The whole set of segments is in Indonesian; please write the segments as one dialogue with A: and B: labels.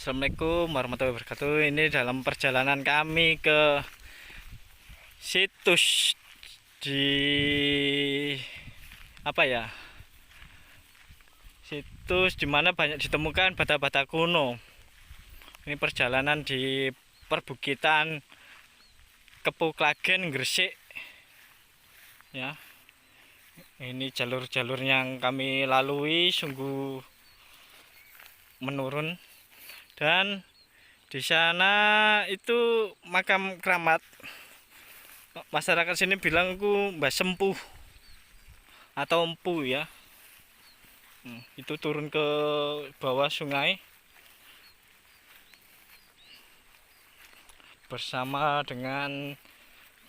A: Assalamualaikum warahmatullahi wabarakatuh. Ini dalam perjalanan kami ke situs di apa ya? Situs di mana banyak ditemukan bata-bata kuno. Ini perjalanan di perbukitan Kepuklagen, Gresik. Ya. Ini jalur-jalur yang kami lalui sungguh menurun, dan di sana itu makam keramat. Masyarakat sini bilangku Mbah Sempuh atau Empu ya. Itu turun ke bawah sungai bersama dengan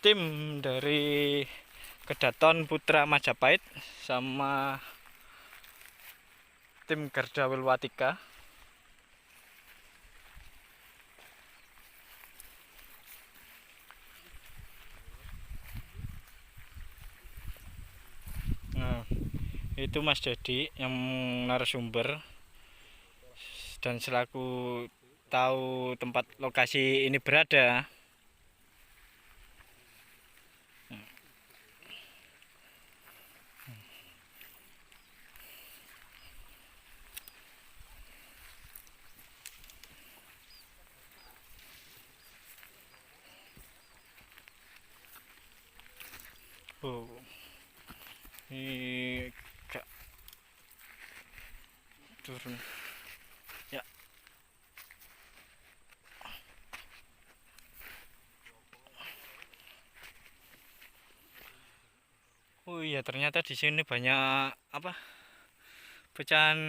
A: tim dari Kedaton Putra Majapahit sama tim Garda Wilwatika. Nah, itu Mas Dedi yang narasumber dan selaku tahu tempat lokasi ini berada. Oh, ini gak turun ya. Oh iya, ternyata di sini banyak apa? Pecahan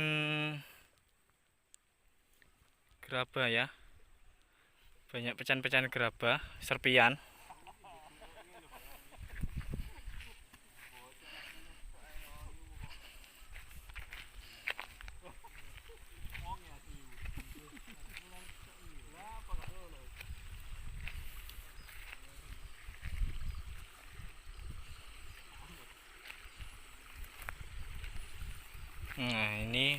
A: gerabah ya. Banyak pecahan-pecahan gerabah, serpian. Nah, ini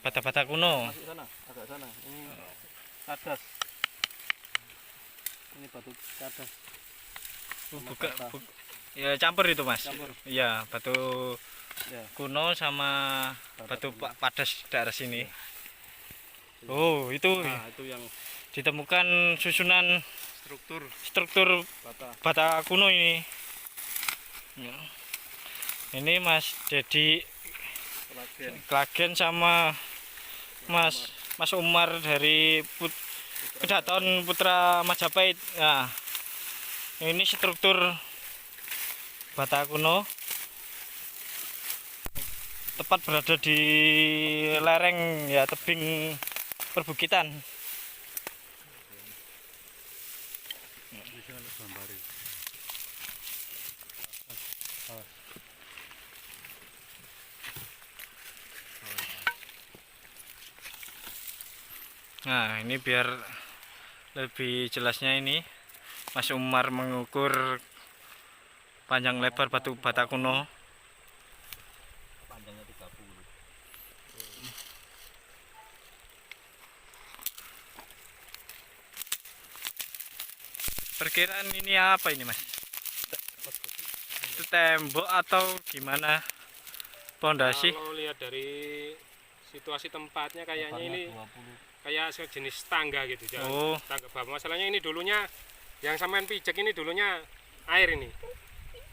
A: bata-bata kuno.
B: Masuk sana, agak sana. Ini kadas. Ini batu kadas.
A: Ya campur itu Mas.
B: Campur.
A: Iya, batu
B: Ya.
A: kuno sama batu padas daerah sini. Oh, itu
B: Nah, itu yang
A: ditemukan susunan struktur
B: bata.
A: bata kuno ini. Ya. Ini Mas Dedi Klagen sama Mas Umar dari Kedaton Putra Majapahit. Nah, ini struktur bata kuno tepat berada di lereng ya, tebing perbukitan. Nah, ini biar lebih jelasnya, ini Mas Umar mengukur panjang lebar batu bata kuno.
B: Panjangnya 30.
A: Perkiraan ini apa ini Mas? Itu tembok atau gimana? Pondasi?
C: Kalau lihat dari situasi tempatnya kayaknya ini
B: 20.
C: kayak sejenis tangga gitu, jangan
A: Oh.
C: tangga bawah. Masalahnya ini dulunya yang sampean pijak ini dulunya air ini.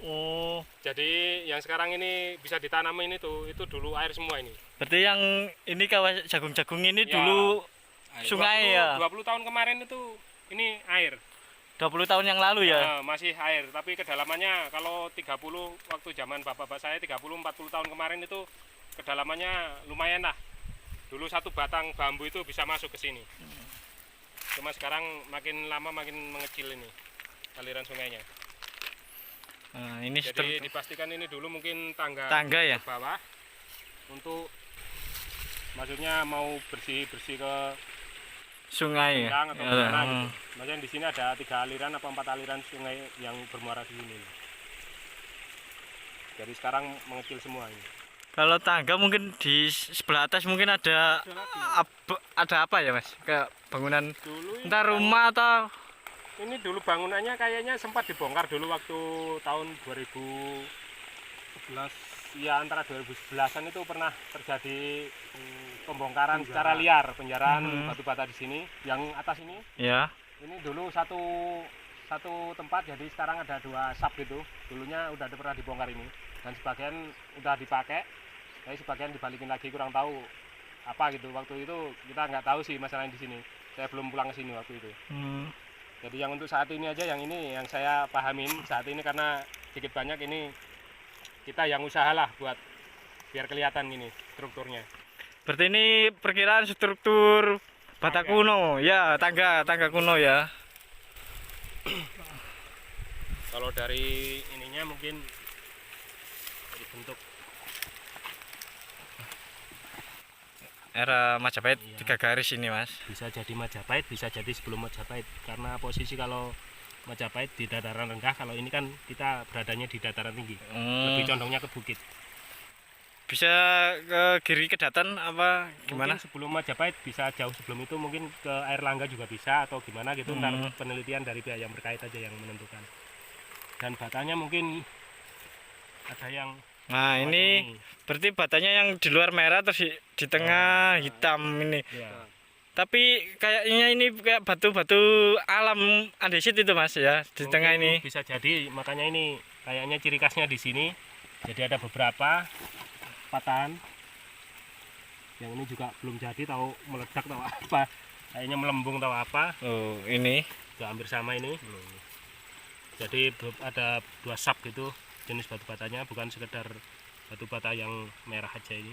A: Oh,
C: Jadi yang sekarang ini bisa ditanamin itu dulu air semua ini.
A: berarti yang ini kawasan jagung-jagung ini
C: Ya,
A: dulu sungai ya?
C: 20 tahun kemarin itu ini air.
A: 20 tahun yang lalu ya?
C: Nah, masih air, tapi kedalamannya kalau 30 waktu zaman bapak-bapak saya 30-40 tahun kemarin itu kedalamannya lumayan lah. Dulu satu batang bambu itu bisa masuk ke sini. Cuma sekarang makin lama makin mengecil ini aliran sungainya.
A: Nah, ini
C: Jadi dipastikan ini dulu mungkin tangga
A: ya?
C: ke bawah untuk maksudnya mau bersih-bersih ke
A: Sungai ya?
C: Sengkang atau
A: Ya,
C: gimana gitu. Maksudnya di sini ada 3 aliran apa 4 aliran sungai yang bermuara di sini. Jadi sekarang mengecil semua ini.
A: Kalau tangga mungkin di sebelah atas mungkin ada apa ya Mas? Kayak bangunan
C: Dulu ini,
A: entah rumah atau
C: ini dulu bangunannya kayaknya sempat dibongkar dulu waktu tahun 2011, ya antara 2011-an itu pernah terjadi pembongkaran secara liar, penjarahan batu bata di sini. Yang atas ini,
A: ya.
C: ini dulu satu tempat, jadi sekarang ada 2 sub gitu. Dulunya udah pernah dibongkar ini, dan sebagian udah dipakai, tapi sebagian dibalikin lagi, kurang tahu apa gitu. Waktu itu kita nggak tahu sih masalahnya di sini. Saya belum pulang ke sini waktu itu. Jadi yang untuk saat ini aja, yang ini yang saya pahamin saat ini, karena sedikit banyak ini kita yang usahalah buat biar kelihatan ini strukturnya.
A: Berarti ini perkiraan struktur bata
C: Tangga.
A: kuno, ya tangga kuno ya.
C: Kalau dari ininya mungkin dari bentuk
A: Era Majapahit
C: Iya.
A: 3 garis ini Mas.
C: bisa jadi Majapahit, bisa jadi sebelum Majapahit, karena posisi kalau Majapahit di dataran rendah, kalau ini kan kita beradanya di dataran tinggi, lebih condongnya ke bukit.
A: Bisa ke kiri ke Datan apa gimana?
C: Mungkin sebelum Majapahit bisa jauh sebelum itu, mungkin ke Airlangga juga bisa atau gimana gitu. Ntar penelitian dari pihak yang berkait aja yang menentukan. Dan batanya mungkin ada yang
A: Nah ini berarti batanya yang di luar merah terus di tengah hitam ini.
C: ya,
A: Tapi kayaknya ini kayak batu-batu alam andesit itu Mas ya di tengah ini.
C: bisa jadi, makanya ini kayaknya ciri khasnya di sini. Jadi ada beberapa patahan. Yang ini juga belum jadi, tahu meledak tahu apa. Kayaknya melembung tahu apa.
A: Oh ini.
C: Udah hampir sama ini. Jadi ada 2 sub gitu jenis batu batanya, bukan sekedar batu bata yang merah aja ini.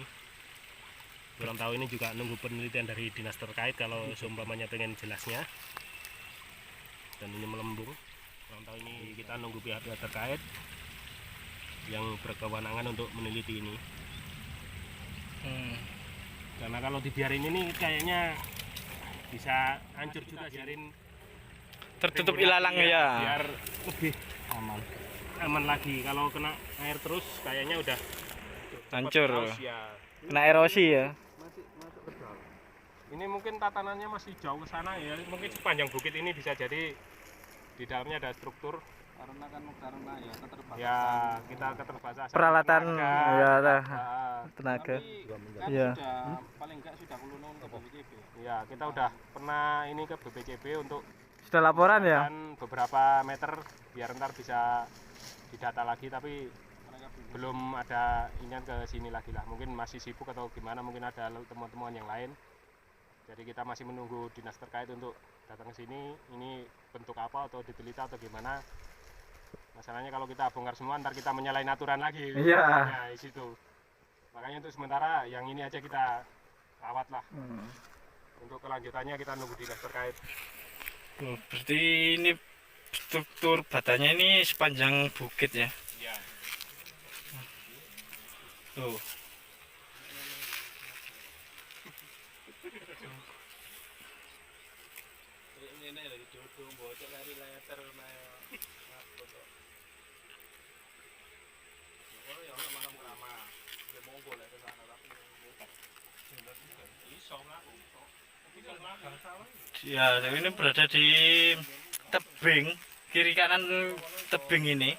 C: Kurang tahu, ini juga nunggu penelitian dari dinas terkait kalau seumpamanya pengen jelasnya. Dan ini melembung. Kurang tahu, ini kita nunggu pihak-pihak terkait yang berkewenangan untuk meneliti ini. Karena kalau dibiarin ini kayaknya bisa hancur juga, biarin
A: Tertutup
C: timbul
A: ilalang
C: lagi
A: ya.
C: biar lebih aman lagi. Kalau kena air terus kayaknya udah
A: Hancur.
C: haus ya.
A: Kena erosi ya.
B: Masuk ke dalam.
C: Ini mungkin tatanannya masih jauh ke sana ya. Mungkin sepanjang bukit ini bisa jadi di dalamnya ada struktur.
B: Karena ya keterbatasan.
C: Ya, kita keterbatasan
A: Peralatan
C: tenaga.
A: ya
C: Tenaga.
A: tenaga.
B: Tapi kan
A: Iya.
B: sudah paling enggak sudah kulunun ke BPJB.
C: Ya, kita udah pernah ini ke BPJB untuk
A: Sudah laporan ya?
C: dan beberapa meter biar ntar bisa didata lagi, tapi
B: Mereka
C: belum ada inian ke sini lagi lah. Mungkin masih sibuk atau gimana, mungkin ada temuan-temuan yang lain. Jadi kita masih menunggu dinas terkait untuk datang ke sini. Ini bentuk apa atau diteliti atau gimana. Masalahnya kalau kita bongkar semua ntar kita menyalahin aturan lagi.
A: Iya.
C: Makanya di situ. Makanya untuk sementara yang ini aja kita rawat lah. Untuk kelanjutannya kita nunggu dinas terkait.
A: Oh, berarti ini struktur batanya ini sepanjang bukit ya.
C: Iya.
A: Tuh.
B: ini lagi duduk bocor lari letter ya malam lama. Ya monggo lek ke sana tapi
A: Ya, ini berada di tebing kiri kanan tebing ini.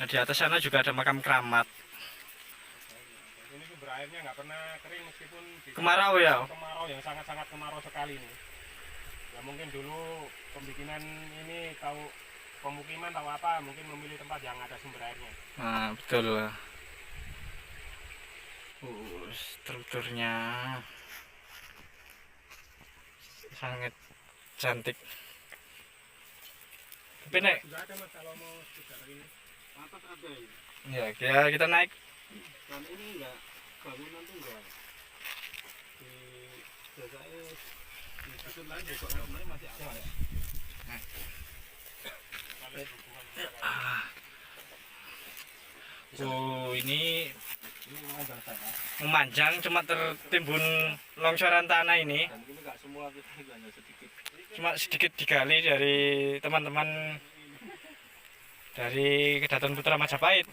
A: Nah, di atas sana juga ada makam keramat.
C: Ini sumber airnya nggak pernah kering meskipun di
A: Kemarau ya?
C: kemarau yang sangat-sangat kemarau sekali ini. Ya mungkin dulu pembikinan ini tahu pemukiman tahu apa, mungkin memilih tempat yang ada sumber airnya.
A: Nah, betul. Strukturnya sangat cantik. Tapi nek,
C: Juga ada mas kalau mau sekitar ini.
B: atas ada ya.
A: ya kita naik.
B: Dan ini enggak bangunan tuh enggak di biasanya di susun lain juga sebenarnya masih awal ya.
A: Oh, ini
B: Ini memanjang sana
A: memanjang, cuma tertimbun longsoran tanah ini.
B: dan ini enggak semua kita hanya sedikit.
A: Cuma sedikit digali dari teman-teman dari Kedaton Putra Majapahit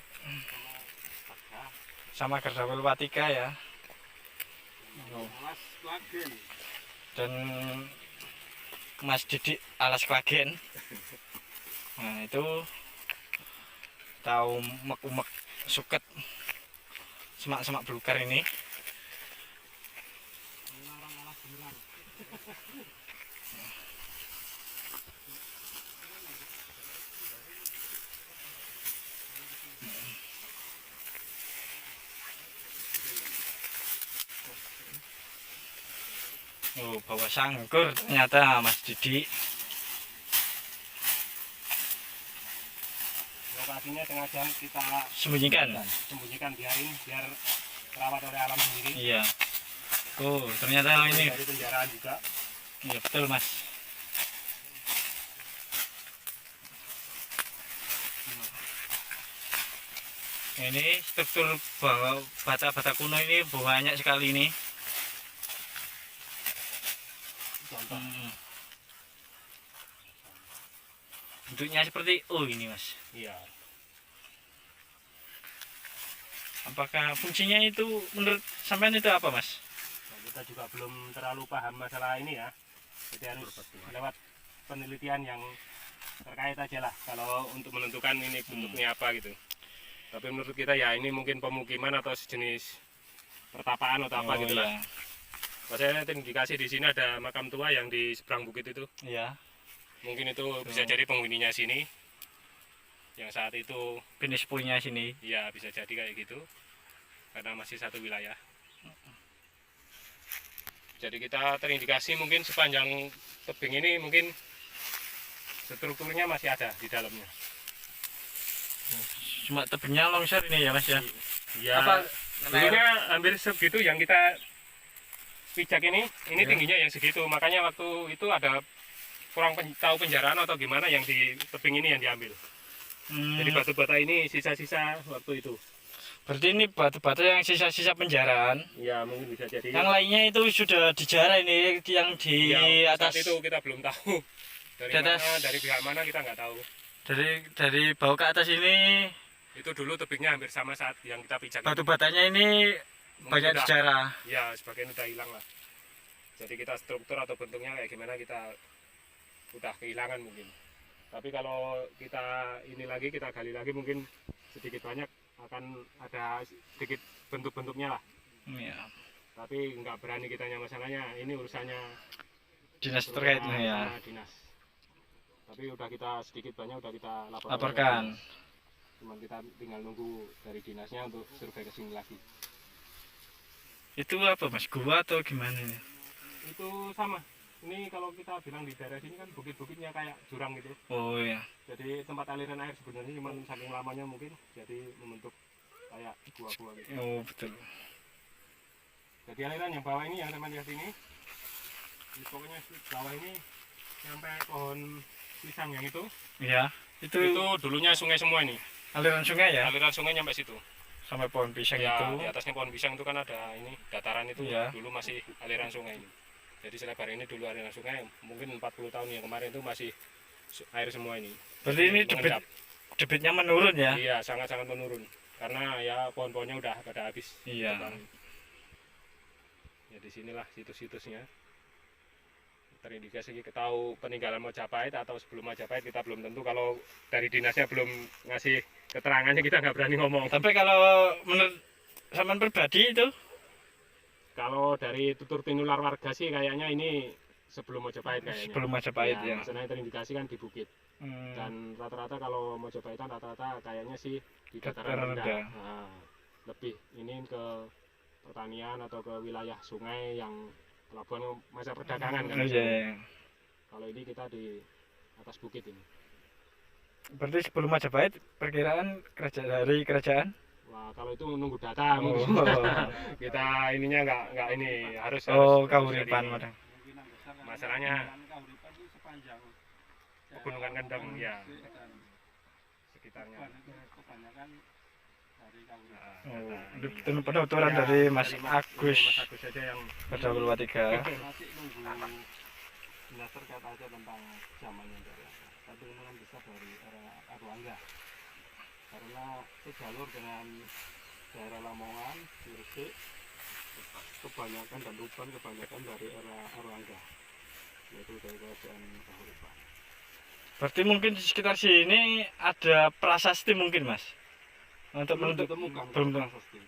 A: sama Gerdawul Watika ya.
B: Alas Klagen.
A: Dan Mas Didik alas Klagen. Nah itu tahu umek-umek suket semak-semak belukar ini. Oh, bawa sangkur ternyata Mas Didik.
C: Lokasinya sengaja kita
A: Sembunyikan.
C: biar terawat oleh alam sendiri.
A: Iya. Oh, ternyata ini.
C: Dari penjaraan juga.
A: Iya, betul, Mas. Ini struktur bata-bata kuno ini banyak sekali ini.
C: Contoh.
A: Bentuknya seperti ini, Mas.
C: Iya.
A: Apakah fungsinya itu menurut sampean itu apa, Mas?
C: Nah, kita juga belum terlalu paham masalah ini ya. Jadi harus lewat penelitian yang terkait aja lah kalau untuk menentukan ini bentuknya apa gitu. Tapi menurut kita ya ini mungkin pemukiman atau sejenis pertapaan atau apa gitu lah.
A: Iya.
C: Maksudnya indikasi di sini ada makam tua yang di seberang bukit itu.
A: Iya.
C: Mungkin itu bisa jadi penghuninya sini. Yang saat itu
A: Finish punya sini.
C: ya bisa jadi kayak gitu. Karena masih satu wilayah. Jadi kita terindikasi mungkin sepanjang tebing ini mungkin strukturnya masih ada di dalamnya.
A: Cuma tebingnya longsor ini ya, Mas ya.
C: Ya,
A: Apa
C: dulunya hampir segitu yang kita pijak ini
A: Ya.
C: tingginya yang segitu. Makanya waktu itu ada kurang tahu penjaraan atau gimana yang di tebing ini yang diambil. Jadi batu bata ini sisa-sisa waktu itu.
A: Berarti ini batu-batu yang sisa-sisa penjaraan.
C: Ya mungkin bisa jadi.
A: Yang lainnya itu sudah dijarah ini yang di
C: Ya,
A: atas.
C: saat itu kita belum tahu dari
A: Di atas.
C: mana, dari pihak mana kita nggak tahu.
A: Dari bawah ke atas ini
C: Itu dulu tebingnya hampir sama saat yang kita pijak.
A: batu batanya ini
C: Mungkin
A: banyak
C: udah-
A: dijarah.
C: Ya sebagian udah hilang lah. Jadi kita struktur atau bentuknya kayak gimana kita udah kehilangan mungkin. Tapi kalau kita ini lagi kita gali lagi mungkin sedikit banyak akan ada sedikit bentuk-bentuknya lah.
A: Iya.
C: Tapi nggak berani kitanya masalahnya. Ini urusannya
A: Dinas terkait nih ya.
C: dinas. Tapi udah kita sedikit banyak udah kita
A: Laporkan.
C: Cuman kita tinggal nunggu dari dinasnya untuk survei ke sini lagi.
A: Itu apa, Mas? Gua atau gimana ini?
C: Itu sama. Ini kalau kita bilang di daerah sini kan bukit-bukitnya kayak jurang gitu.
A: Oh ya.
C: Jadi tempat aliran air sebenarnya cuma saking lamanya mungkin jadi membentuk kayak gua-gua gitu.
A: Oh betul.
C: Jadi aliran yang bawah ini yang teman lihat ini, pokoknya bawah ini sampai pohon pisang yang itu
A: Iya. Itu
C: dulunya sungai semua ini.
A: aliran sungai ya.
C: Aliran sungai nyampe situ.
A: Sampai pohon pisang
C: Ya,
A: itu.
C: di atasnya pohon pisang itu kan ada ini dataran itu
A: Iya.
C: dulu masih aliran sungai ini. Jadi selebar ini dulu aliran sungai, mungkin 40 tahun yang kemarin itu masih air semua ini.
A: Berarti ini
C: Mengendap.
A: debitnya menurun ya.
C: Iya, sangat-sangat menurun. Karena ya pohon-pohonnya udah pada habis.
A: Iya.
C: Ya di sinilah situs-situsnya. Terindikasi kita tahu peninggalan Majapahit atau sebelum Majapahit kita belum tentu, kalau dari dinasnya belum ngasih keterangannya kita nggak berani ngomong.
A: Tapi kalau menurut sampean pribadi itu
C: Kalau dari tutur tinular warga sih kayaknya ini sebelum Majapahit kayaknya.
A: sebelum Majapahit ya.
C: Maksudnya terindikasi kan di bukit.
A: Hmm.
C: Dan rata-rata kalau Majapahitan rata-rata kayaknya sih di
A: Dataran
C: dataran rendah.
A: rendah.
C: Nah, lebih ini ke pertanian atau ke wilayah sungai yang pelabuhan masa perdagangan kan.
A: Iya.
C: Kalau ini kita di atas bukit ini.
A: Berarti sebelum Majapahit perkiraan dari kerajaan.
C: Wah, kalau itu nunggu data
A: Oh.
C: mungkin. Kita ininya nggak ini harus
A: Oh,
C: harus
A: Kahuripan
C: jadi-
A: madang.
B: Kemungkinan besar
C: Masalahnya
B: Kahuripan itu sepanjang
C: Pegunungan Kendeng, ya.
B: dan
C: sekitarnya.
B: kebanyakan dari Kahuripan.
A: Oh, itu penuturan dari Mas Agus
C: Mas Agus aja yang
A: Gerdawul Watika.
B: Masih nunggu dinas terkait aja tentang zamannya dari apa. Tapi kemungkinan besar dari era Erlangga. karena sejalur dengan daerah Lamongan, Gresik, kebanyakan dan Tuban kebanyakan dari era Erlangga, yaitu dari kerajaan Kahuripan.
A: Berarti mungkin di sekitar sini ada prasasti mungkin Mas untuk
B: Belum
A: menutup
B: ditemukan
A: belum
B: prasasti.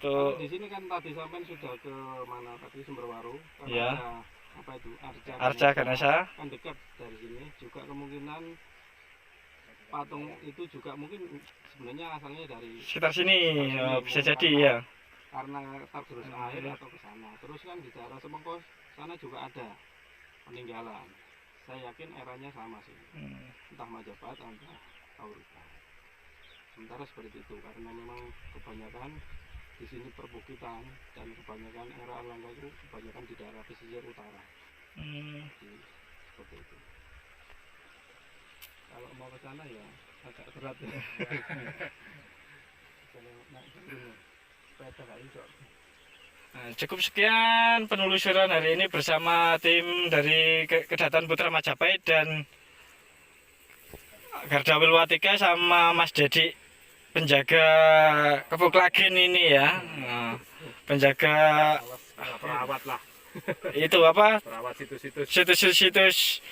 A: tuh
B: Di sini kan tadi sampai sudah ke mana tadi Sumberwaru, kan
A: Ya.
B: ada apa itu
A: Arca Ganesha.
B: kan dekat dari sini. Juga kemungkinan patung itu juga mungkin sebenarnya asalnya dari
A: Sekitar sini bisa jadi ya.
B: karena tergerus air atau ke sana. Terus kan di daerah Semengkos sana juga ada peninggalan. Saya yakin eranya sama sih, entah Majapahit entah Kahuripan. Sementara seperti itu karena memang kebanyakan di sini perbukitan dan kebanyakan era Erlangga itu kebanyakan di daerah pesisir utara. Jadi, seperti itu. Kalau mau ke sana ya agak berat ya. Kalau naik gunung, sepeda nggak bisa.
A: Nah, cukup sekian penelusuran hari ini bersama tim dari Kedaton Putra Majapahit dan Garda Wilwatika sama Mas Dedi penjaga Kebuk Lagen ini ya. Nah, penjaga
C: Perawat lah,
A: itu apa?
C: perawat situs-situs.
A: Situs-situs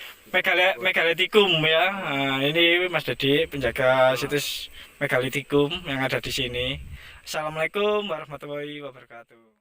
A: megalitikum ya. Nah, ini Mas Dedi penjaga situs megalitikum yang ada di sini. Assalamualaikum warahmatullahi wabarakatuh.